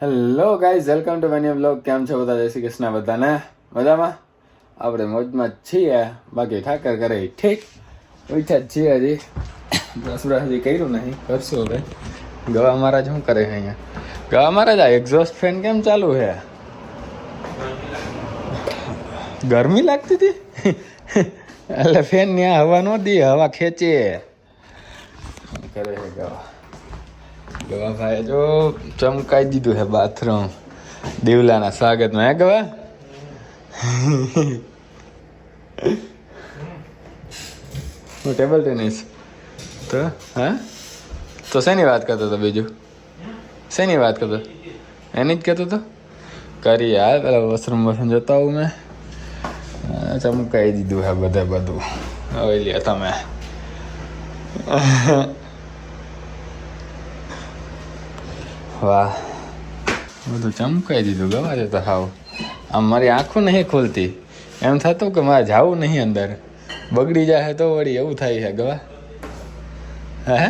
Hello guys, welcome to venue blog. કેમ છો બધા? જય શ્રી કૃષ્ણ. બધાને મજામાં? આપણે મોજમાં જ છીએ. બાકી ઠાકર કરે ઠીક ઉઠ્યા જ છીએ. હજી રસોડા હજી કર્યું નહીં, કરશું હવે. ગવા મહારાજ શું કરે છે અહીંયા? ગવા મહારાજ આ એક્ઝોસ્ટ ફેન કેમ ચાલુ છે? ગરમી લાગતી હતી એટલે ફેન ત્યાં હવા ન દે, હવા ખેંચે કરે છે ગવા. ગવા ભાઈ જો ચમકાઈ દીધું છે બાથરૂમ દેવલાના સ્વાગતમાં. હે ગવા? હું ટેબલ ટેનિસ તો હા તો શેની વાત કરતો હતો? બીજું શેની વાત કરતો? એની જ કહેતો હતો. કરી યાર પેલા વોશરૂમ જતો આવું મેં. ચમકાઈ દીધું છે બધું. હવે લે તમે વાહ, બધું ચમકાઈ દીધું. ગવા છે તો હાવ આમ મારી આંખો નહીં ખોલતી. એમ થતું કે મારે જવું નહીં અંદર, બગડી જાય તો વળી એવું થાય છે. ગવા હે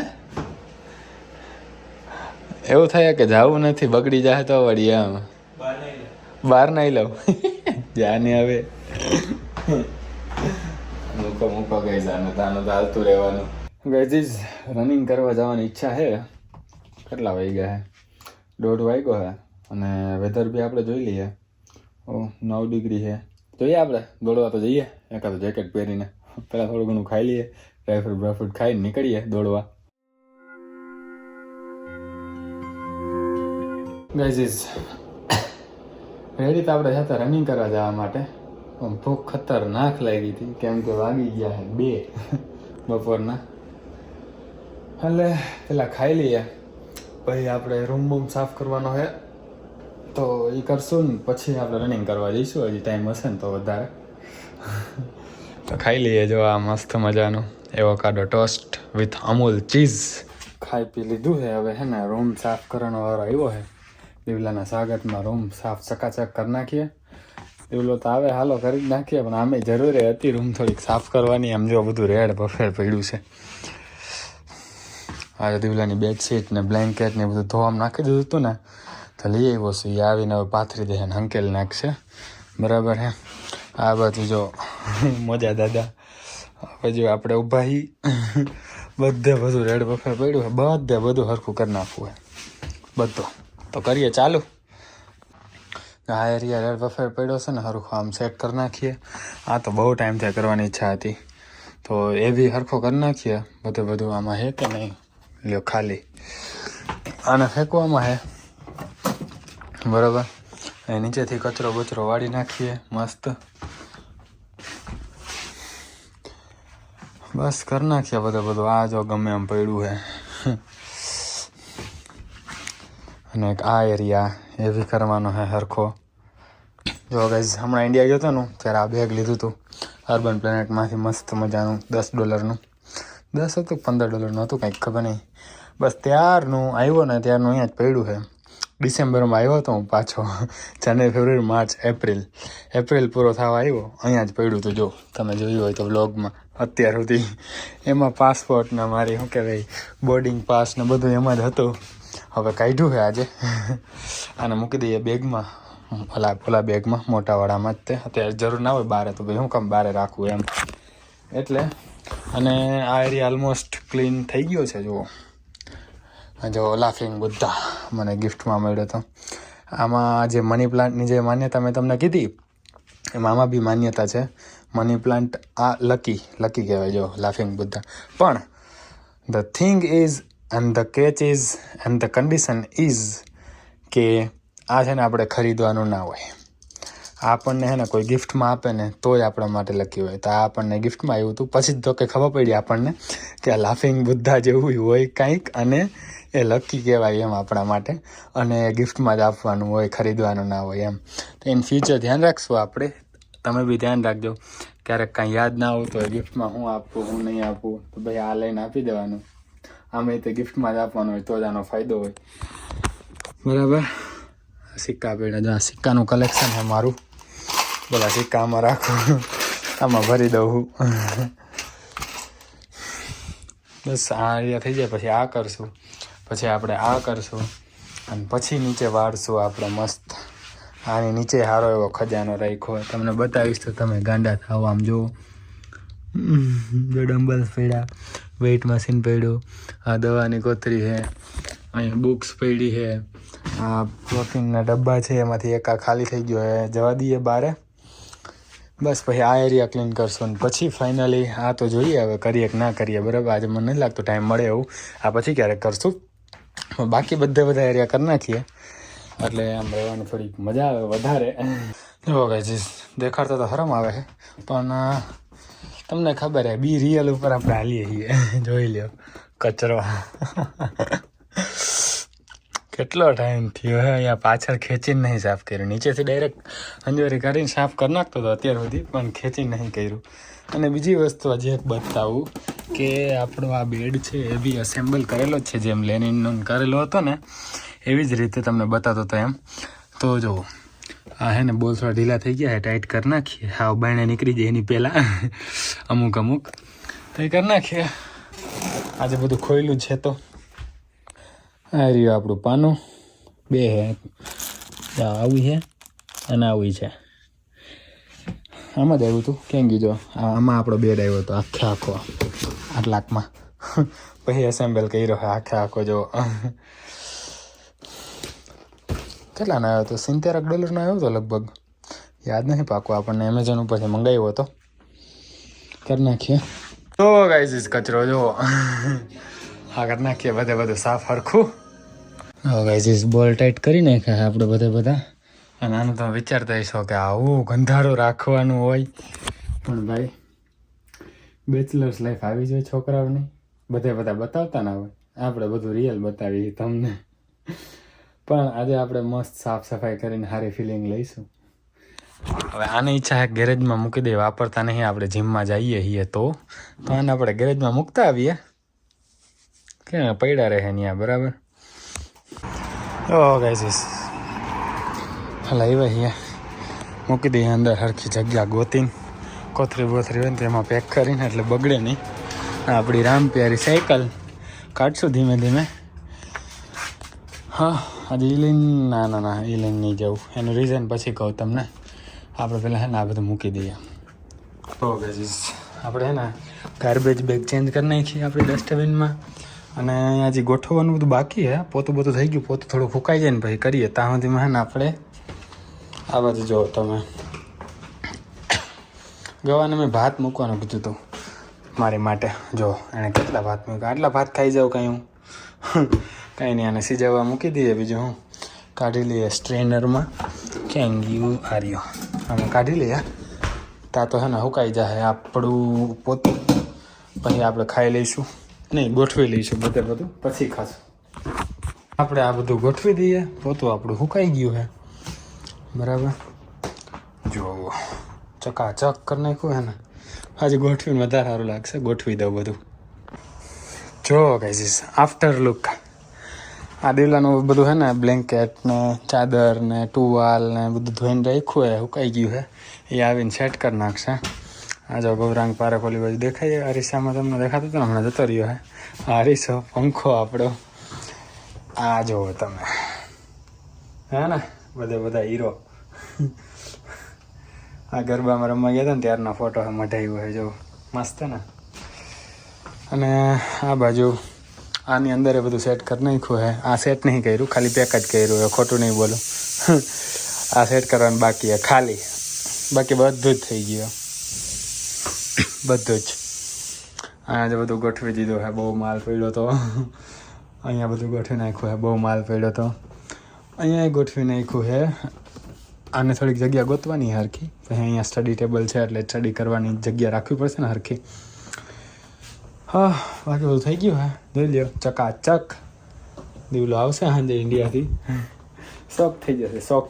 એવું થાય કે જવું નથી, બગડી જાય તો વળી એમ બહાર નહીં લઉં. જ્યાં હવે મૂકો ગઈ જાને તાનું તો હાલતું રહેવાનું. ગઈઝ રનિંગ કરવા જવાની ઈચ્છા છે. કેટલા વાગ્યા છે? 1:30 વાગ્યો છે અને વેધર બી આપણે જોઈ લઈએ. 9 ડિગ્રી છે. જોઈએ આપણે દોડવા તો જઈએ. એકાદ જેકેટ પહેરીને પહેલાં થોડું ઘણું ખાઈ લઈએ. ડ્રાયફ્રૂટ બ્રાયફ્રૂટ ખાઈને નીકળીએ દોડવા. ગાઈઝ રેડી તો આપણે હતા રનિંગ કરવા જવા માટે. ભૂખ ખતરનાક લાગી હતી કેમ કે વાગી ગયા છે 2 બપોરના. એટલે પેલા ખાઈ લઈએ, પછી આપણે રૂમ બૂમ સાફ કરવાનો છે તો એ કરશું ને પછી આપણે રનિંગ કરવા જઈશું. હજી ટાઈમ હશે ને તો વધારે. તો ખાઈ લઈએ. જો આ મસ્ત મજાનું avocado toast with Amul cheese ખાઈ પી લીધું છે. હવે હે ને રૂમ સાફ કરવાનો વારો આવ્યો છે. દેવલાના સ્વાગતમાં રૂમ સાફ ચકાચક કરી નાખીએ. દેવલો તો આવે હાલો કરી જ નાખીએ, પણ આમે જરૂરી હતી રૂમ થોડીક સાફ કરવાની. આમ જો બધું રેડ બફેર પડ્યું છે. આ દેવલાની બેડશીટ ને બ્લેન્કેટ ને બધું ધોવામાં નાખી દીધું હતું ને, તો લઈ આવ્યો છું. એ આવીને હવે પાથરી દે ને હંકેલ નાખશે. બરાબર હે. આ બાજુ જો મજા દાદા પછી આપણે ઊભા હી. બધે બધું રેડ બફેર પડ્યું છે. બધું હરખું કરી નાખવું હોય બધું. તો કરીએ ચાલુ. આ એરિયા રેડ બફેર પડ્યો છે ને હરખું આમ સેટ કરી નાખીએ. આ તો બહુ ટાઈમથી કરવાની ઈચ્છા હતી તો એ બી હરખો કરી નાખીએ. બધું આમાં હે કે નહીં? લ્યો ખાલી આને ફેંકવામાં હે. બરાબર. એ નીચેથી કચરો બચરો વાળી નાખીએ મસ્ત. બસ કરી નાખીએ બધું. આ જો ગમે એમ પડ્યું છે. અને એક આ એરિયા એ બી કરવાનો છે હરખો. જો ગાઈઝ હમણાં ઇન્ડિયા ગયો હતો ને ત્યારે આ બેગ લીધું હતું અર્બન પ્લેનેટમાંથી. મસ્ત મજાનું $10 10 હતું $15 હતું કંઈક ખબર નહીં. બસ ત્યારનું આવ્યો ને ત્યારનું અહીંયા જ પડ્યું છે. ડિસેમ્બરમાં આવ્યો હતો હું પાછો. જાન્યુઆરી ફેબ્રુઆરી માર્ચ એપ્રિલ પૂરો થવા આવ્યો અહીંયા જ પડ્યું હતું. જો તમે જોયું હોય તો વ્લોગમાં અત્યાર સુધી. એમાં પાસપોર્ટ ને મારી શું કહેવાય બોર્ડિંગ પાસ ને બધું એમાં જ હતું. હવે કાઢ્યું છે આજે. આને મૂકી દઈએ બેગમાં, ઓલા બેગમાં મોટાવાળામાં જ. તે અત્યારે જરૂર ના હોય બારે તો ભાઈ હું કામ બારે રાખવું એમ એટલે. અને આ એરિયા ઓલમોસ્ટ ક્લીન થઈ ગયો છે. જુઓ જો લાફિંગ બુદ્ધા મને ગિફ્ટમાં મળ્યો હતો. આમાં જે મની પ્લાન્ટની જે માન્યતા મેં તમને કીધી એમાં આમાં બી માન્યતા છે. મની પ્લાન્ટ આ લકી કહેવાય. જો લાફિંગ બુદ્ધા. પણ the thing is and the catch is and the condition is કે આ છે ને આપણે ખરીદવાનું ના હોય. આપણને હે ને કોઈ ગિફ્ટમાં આપે ને તોય આપણા માટે લકી હોય. તો આ આપણને ગિફ્ટમાં આવ્યું હતું. પછી જ તો કે ખબર પડી આપણને કે આ લાફિંગ બુદ્ધા જેવું હોય કંઈક અને એ લકી કહેવાય એમ આપણા માટે. અને ગિફ્ટમાં જ આપવાનું હોય, ખરીદવાનું ના હોય એમ. તો ઇન ફ્યુચર ધ્યાન રાખશું આપણે. તમે બી ધ્યાન રાખજો. ક્યારેક કાંઈ યાદ ના આવતું હોય ગિફ્ટમાં હું આપવું હું નહીં આપવું તો ભાઈ આ લઈને આપી દેવાનું. આમે તે ગિફ્ટમાં જ આપવાનું હોય તો જ આનો ફાયદો હોય. બરાબર. સિક્કા પડ્યા. જો આ સિક્કાનું કલેક્શન છે મારું. બોલા સિક્કા આમાં રાખું, આમાં ભરી દઉં હું. બસ આ એરિયા થઈ જાય પછી આ કરશું, પછી આપણે આ કરશું. અને પછી નીચે વાળશું આપણે મસ્ત. આની નીચે સારો એવો ખજાનો રાખ્યો તમને બતાવીશ તો તમે ગાંડા થાવ. આમ જુઓ, ડમ્બલ્સ પડ્યા, વેઇટ મશીન પડ્યું, આ દવાની કોથરી છે, અહીંયા બુક્સ પડી છે, આ પ્રોટીનના ડબ્બા છે, એમાંથી એક આ ખાલી થઈ ગયો છે, જવા દઈએ બારે. બસ પછી આ એરિયા ક્લીન કરશું ને પછી ફાઇનલી આ તો જોઈએ હવે કરીએ કે ના કરીએ. બરાબર, આજે મને નથી લાગતું ટાઈમ મળે એવું. આ પછી ક્યારેક કરશું. બાકી બધા એરિયા કરી નાખીએ એટલે આમ રહેવાની થોડીક મજા આવે વધારે. જો ગાઈસ દેખાડતો તો હરમ આવે છે પણ તમને ખબર હે બી રિયલ ઉપર આપણે હાલીએ છીએ. જોઈ લ્યો કચરો કેટલો ટાઈમ થયો હે. અહીંયા પાછળ ખેંચીને નહીં સાફ કર્યું, નીચેથી ડાયરેક્ટ અંજવારી કરીને સાફ કરી નાખતો હતો અત્યાર સુધી, પણ ખેંચીને નહીં કર્યું. અને બીજી વસ્તુ હજી એક બતાવું કે આપણો આ બેડ છે એ બી અસેમ્બલ કરેલો જ છે, જેમ લેનિનનો કરેલો હતો ને એવી જ રીતે તમને બતાતો હતો એમ. તો જો આ હે ને બોલ થોડા ઢીલા થઈ ગયા હે, ટાઈટ કરી નાખીએ. હા બાયણે નીકળી જાય એની પહેલાં અમુક તો એ કરી નાખીએ. આજે બધું ખોયલું છે. તો આ રહ્યું આપણું પાનું, બે હે, આવી છે અને આવી છે. આમાં જ આવ્યું હતું કેમ કીધું, આમાં આપણો બેડ આવ્યો હતો આખો 8 લાખમાં. પછી એસેમ્બલ કર્યો છે આખો. જો કેટલાનો આવ્યો હતો, $70 આવ્યો હતો લગભગ, યાદ નહીં પાકું. આપણને એમેઝોન ઉપરથી મંગાવ્યો હતો. કરી નાખીએ. તો ગાઈસ કચરો જો હા કરી નાખીએ બધું સાફ હરખું. ગાઈસ બોલ ટાઈટ કરી નાખ્યા આપણે બધા. અને આનું તમે વિચારતા હશો કે આવું ગંધારું રાખવાનું હોય, પણ ભાઈ બેચલર્સ લાઈફ આવી જોઈએ છોકરાઓની. બધા બતાવતા ના હોય, આપણે બધું રિયલ બતાવીએ તમને. પણ આજે આપણે મસ્ત સાફ સફાઈ કરીને સારી ફિલિંગ લઈશું. હવે આની ઈચ્છા છે ગેરેજમાં મૂકી દઈએ, વાપરતા નહીં. આપણે જીમમાં જઈએ છીએ તો આને આપણે ગેરેજમાં મૂકતા આવીએ કે પડ્યા રહે ત્યાં. બરાબર. ઓ ગાઈસ લાવ્યા છીએ, મૂકી દઈએ અંદર સરખી જગ્યા ગોતીને. કોથરી બોથરી હોય ને તેમાં પેક કરીને એટલે બગડે નહીં. આપણી રામ પ્યારી સાયકલ કાઢશું ધીમે ધીમે. હા આજે એ લઈને ના એ લઈને નહીં જવું. એનું રીઝન પછી કહું તમને. આપણે પહેલાં હે ને આ બધું મૂકી દઈએ. તો ગાઈસ આપણે હે ને ગાર્બેજ બેગ ચેન્જ કરી નાખીએ આપણી ડસ્ટબિનમાં. અને અહીંયા હજી ગોઠવવાનું બધું બાકી છે. પોતું થઈ ગયું, પોતું થોડું ફૂંકાઈ જાય ને પછી કરીએ. ત્યાં સુધીમાં હે ને આપણે આ બાજુ જો તમે ગવાને મેં ભાત મૂકવાનું કીધું હતું મારી માટે. જો એણે કેટલા ભાત મૂક્યા, આટલા ભાત ખાઈ જાઉં કાંઈ હું કાંઈ નહીં. આને સીજાવવા મૂકી દઈએ. બીજું હું કાઢી લઈએ સ્ટ્રેનરમાં. ક્યાં ગયું આર્યો, આમાં કાઢી લઈએ. ત્યાં તો હે ને સુકાઈ જાય આપણું પોતું. પછી આપણે ખાઈ લઈશું, નહીં ગોઠવી લઈશું બધું પછી ખાશું. આપણે આ બધું ગોઠવી દઈએ. પોતું આપણું સુકાઈ ગયું છે. બરાબર. જો ચકાચક કરી નાખ્યું હે ને. આજે ગોઠવીને વધારે સારું લાગશે. ગોઠવી દઉં બધું. જો ગાઈસ આફ્ટર લુક આ દેવલાનું બધું હે ને બ્લેન્કેટ ને ચાદર ને ટુવાલ ને બધું ધોઈને રાખ્યું હે, સુકાઈ ગયું હે. એ આવીને સેટ કરી નાખશે. આ જો ગૌરાંગ પારે ખોલી બાજુ દેખાય અરીસામાં તમને દેખાતું હતું ને, હમણાં જતો રહ્યો હે. અરીસો પંખો આપણો આ જુઓ તમે હે ને બધા હીરો. આ ગરબામાં રમવા ગયા હતા ને ત્યારના ફોટો મઢાવ્યો હોય. જો મસ્ત ને. અને આ બાજુ આની અંદર બધું સેટ કરી નાખ્યું હે. આ સેટ નહીં કર્યું, ખાલી પેક જ કર્યું હે. ખોટું નહીં બોલું. આ સેટ કરવાનું બાકી હે ખાલી. બાકી બધું જ થઈ ગયું બધું જ. અહીંયા જે બધું ગોઠવી દીધું હે. બહુ માલ પડ્યો તો અહીંયા બધું ગોઠવી નાખ્યું હે. બહુ માલ પડ્યો તો અહીંયા ગોઠવી નાખ્યું હે. આને થોડીક જગ્યા ગોતવાની હરખી. પછી અહીંયા સ્ટડી ટેબલ છે એટલે સ્ટડી કરવાની જગ્યા રાખવી પડશે ને હરખી. હા બાકી બધું થઈ ગયું હે. જોઈ લ્યો ચકાચક. દીવલો આવશે સાંજે ઇન્ડિયાથી, શોખ થઈ જશે શોખ.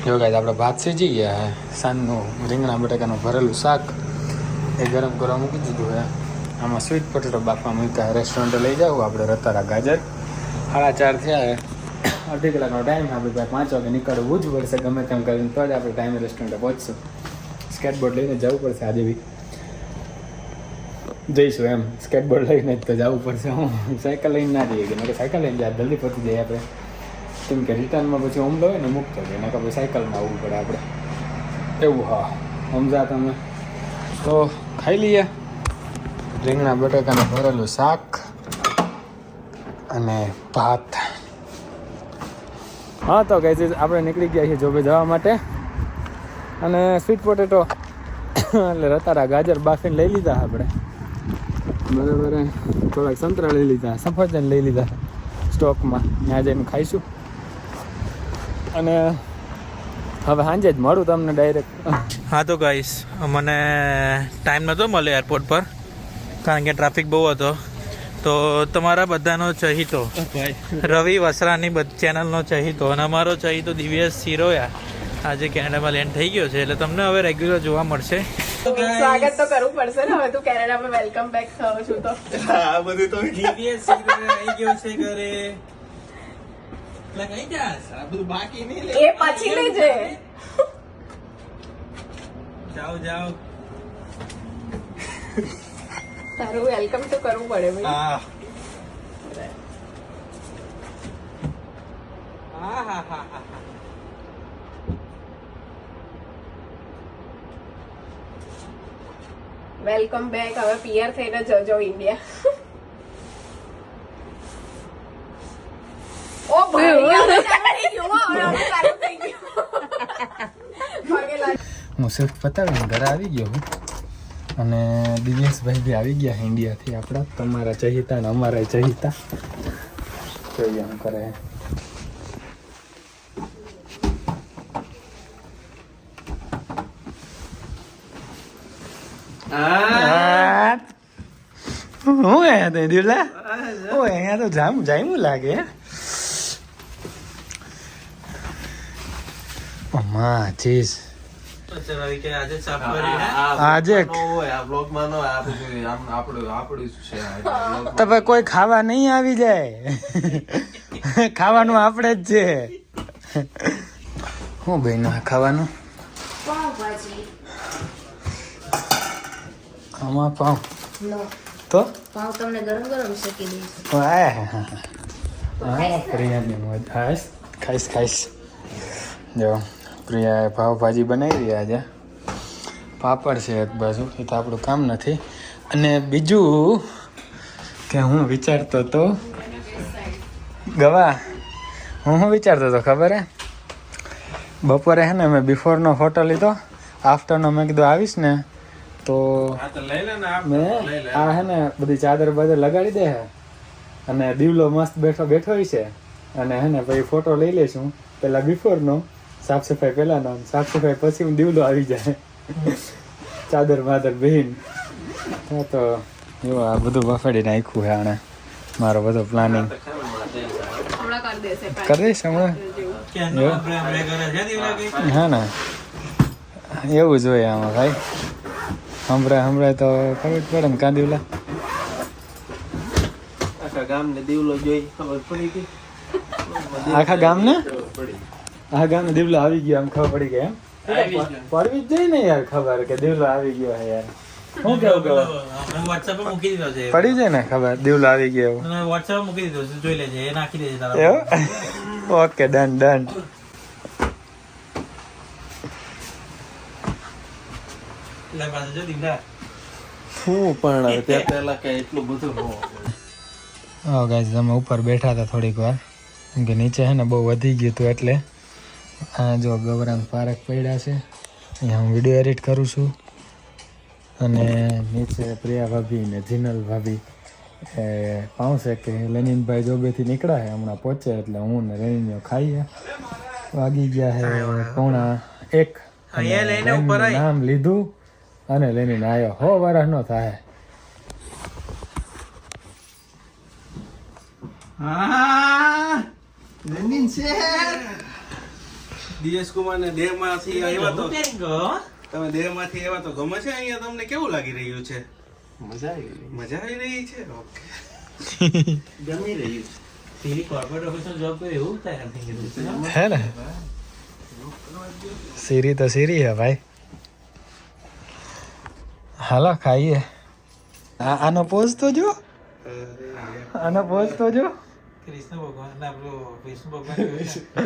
જો ગાઈસ આપણે ભાત સીજી ગયા હે. સાંજનું રીંગણા બટાકાનું ભરેલું શાક એ ગરમ કરવા મૂકી દીધું હે. આમાં સ્વીટ પોટેટો બાફવા મૂક્યા. રેસ્ટોરન્ટે લઈ જાઉં આપણે રતારા ગાજર. 4:30 થયા હે. અડધી કલાકનો ટાઈમ. આપણે ભાઈ 5 વાગે નીકળવું જ પડશે ગમે તેમ કરીને, તો જ આપણે ટાઈમે રેસ્ટોરન્ટે પહોંચશું. સ્કેટબોર્ડ લઈને જવું પડશે આજે બી. જઈશું એમ સ્કેટબોર્ડ લઈને જ તો જવું પડશે. હું સાયકલ લઈને ના જઈએ કે સાયકલ લઈને જાય જલ્દી પહોંચી જઈએ આપણે. કેમ કે રિટર્નમાં પછી ઓમ હોય ને મૂકતો કે એના પછી સાયકલમાં આવવું પડે આપણે એવું. હા સમજા તમે. તો ખાઈ લઈએ. રીંગણા બટાકાનું ભરેલું શાક અને ભાત. હા તો ગાઈઝ આપણે નીકળી ગયા છીએ જોબે જવા માટે. અને સ્વીટ પોટેટો એટલે રતારા ગાજર બાફીને લઈ લીધા આપણે બરાબર. થોડાક સંતરા લઈ લીધા, સફરજન લઈ લીધા સ્ટોકમાં. ત્યાં જઈને ખાઈશું. અને હવે સાંજે જ મળું તમને ડાયરેક્ટ. હા તો ગાઈસ મને ટાઈમ નહોતો મળ્યો એરપોર્ટ પર કારણ કે ટ્રાફિક બહુ હતો. તો તમારા બધાનો ચહીતો રવિ વસરાની ચેનલનો ચહીતો અને અમારો ચહીતો દિવ્યેશ સિરોયા આજે કેનેડામાં લેન્ડ થઈ ગયો છે એટલે તમને હવે રેગ્યુલર જોવા મળશે. સ્વાગત તો કરવું પડશે ને હવે તું કેનેડામાં વેલકમ બેક થયો છું તો. આ બધું તો દિવ્યેશ સિરોયા આવી ગયો છે ઘરે. લગાઈ જાસ આ બધું બાકી નહીં લે એ પછી લેજે. જાઓ જાઓ. તારું વેલકમ તો કરવું પડે ભાઈ. હા હા હા હા. Welcome back. હવે પીઆર થઈને જજો ઇન્ડિયા. ઓ ભાઈ હવે ચાલી ગયું, હવે ચાલુ થઈ ગયું. પગે લાગ. હું શિફ્ટ પતાવીને ઘરે આવી ગયો હું. અને દિવ્યેશભાઈ બી આવી ગયા ઇન્ડિયાથી આપણા. તમારા ચહિતા ને અમારા ચહિતા. જોઈએ એમ કરે. હું અહીંયા તો દિવલા ઓ અહીંયા તો જામું લાગે. અમા ચીઝ આજે તમે કોઈ ખાવા નહીં આવી જાય. ખાવાનું આપણે જ છે. શું ભાઈ ના ખાવાનું આમાં પાઉં તો પાવ તમને ગરમ ગરમ શેકી દઈશ. હા પ્રિયાની મોજ. ખાઈશ. જો પ્રિયાએ પાવભાજી બનાવી રહ્યા છે. પાપડ છે એક બાજુ, એ તો આપણું કામ નથી. અને બીજું કે હું વિચારતો હતો ગવા હું વિચારતો હતો ખબર હે બપોરે હે ને મેં બિફોરનો ફોટો લીધો, આફ્ટરનો મેં કીધું આવીશ ને તો મેં આ હે ને બધી ચાદર બાદર લગાડી દે હે અને દીવલો મસ્ત બેઠો હોય છે. અને હે ને પછી ફોટો લઈ લઈશું પેલા બિફોરનો, સાફ સફાઈ પહેલાંનો, સાફ સફાઈ પછી હું દીવલો આવી જાય ચાદર માદર બહીન. હા તો એવું આ બધું બફાડી નાખ્યું છે આણે. મારો બધો પ્લાનિંગ કરી દઈશ હમણાં. હા ને એવું જોઈએ આમાં ભાઈ. હમણાં તો ખબર પડે ને કાં દીવલા આખા ગામને દીવલો જોઈ ખબર પડી ગઈ. આખા ગામને દીવલો આવી ગયો એમ ખબર પડી ગઈ. એમ પડવી જ જાય ને યાર ખબર કે દીવલો આવી ગયો હે યાર. શું કેવું વોટ્સએપ મૂકી દીધો છે, પડી જાય ને ખબર દીવલો આવી ગયો એવું. વોટ્સએપ મૂકી દીધો છે, જોઈ લેજે, એ નાખી દેજે તારા. એવું ઓકે ડન. એટલે પાછું જો દીકરા શું પણ ત્યાં પહેલા કે એટલું બધું હા ગાઈઝ અમે ઉપર બેઠા હતા થોડીક વાર કેમ કે નીચે છે ને બહુ વધી ગયું હતું એટલે. આ જો ગૌરાંગ પાર્ક પડ્યા છે, અહીંયા હું વિડીયો એડિટ કરું છું. અને નીચે પ્રિયા ભાભી ને જીનલ ભાભી એ પાઉંસે કે લેનિનભાઈ જોબેથી નીકળ્યા છે, હમણાં પહોંચે એટલે હું ને રેણીઓ ખાઈએ. વાગી ગયા છે 1:45. નામ લીધું અને લેનીન આવ્યો. 100 વર્ષ નો થાય. દિયેશ કુમાર ને દેહમાંથી આવ્યા તો તમે દેહમાંથી આવ્યા તો ગમે છે અહીંયા? તમને કેવું લાગી રહ્યું છે? મજા આવી રહી છે. ઓકે ગમી રહ્યું છે. સીરી કોર્પોરેટ ઓફિસર જોબ કરે એવું થાય હે ને सीरी तो सीरी है भाई. हालो खाइए. आनो पोज तो जो કૃષ્ણ ભગવાન ના પેલો વિષ્ણુ ભગવાન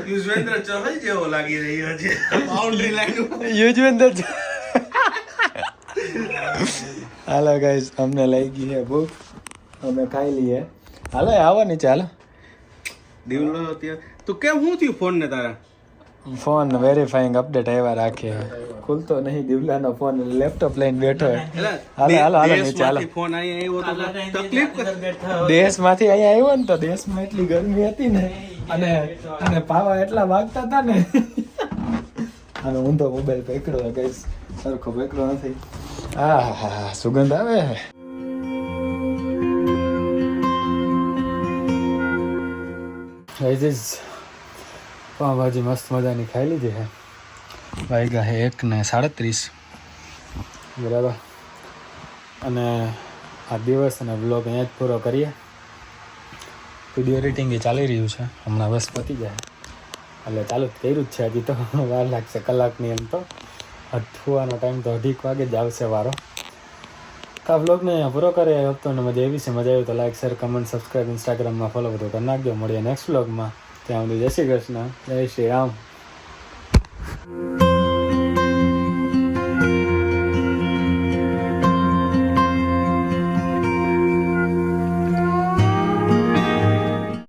યુજવેન્દ્ર ચહલ જેવો લાગી રહ્યો છે બાઉન્ડ્રી લાઈન યુજવેન્દ્ર હાલો ગાઈસ અમને લઈ ગઈ છે ભૂખ અમે ખાઈ લઈએ હાલો આવો નીચે હાલો દીવલો તું કેમ હું થયું ફોન ને તારા ફોન વેરીફાઈંગ અપડેટ આવ્યા રાખે ખુલતો નહીં દિવલાનો ફોન લેપટોપ લઈને બેઠો હાલો હાલો હાલો નીચે હાલો ફોન આવ્યો તો તકલીફ દેશમાંથી અહીંયા આવ્યો ને તો દેશમાં એટલી ગરમી હતી ને અને પાવા એટલા વાગતા હતા ને અને ઊંધો મોબાઈલ પકડ્યો ગઈશ સરખો પકડ્યો નથી હા સુગંધ આવે ગાઈઝ પાવભાજી મસ્ત મજાની ખાઈ લીધી છે વાગ્યા છે 1:37 બરાબર અને આ દિવસ અને બ્લોગ અહીંયા જ પૂરો કરીએ વિડીયો એડિટિંગ એ ચાલી રહ્યું છે હમણાં બસ પતી જાય એટલે ચાલુ જ કર્યું જ છે હજી તો વાર લાગશે કલાકની એમ તો અઠવાનો ટાઈમ તો 2:30 વાગે જ આવશે વારો તો આ બ્લોગને અહીંયા પૂરો કરે હપ્તો ને મજા એવી છે મજા આવી તો લાઈક શેર કમેન્ટ સબસ્ક્રાઈબ ઇન્સ્ટાગ્રામમાં ફોલો બધું કરી નાખજો મળીએ નેક્સ્ટ બ્લોગમાં ત્યાં સુધી જય શ્રી કૃષ્ણ જય શ્રી રામ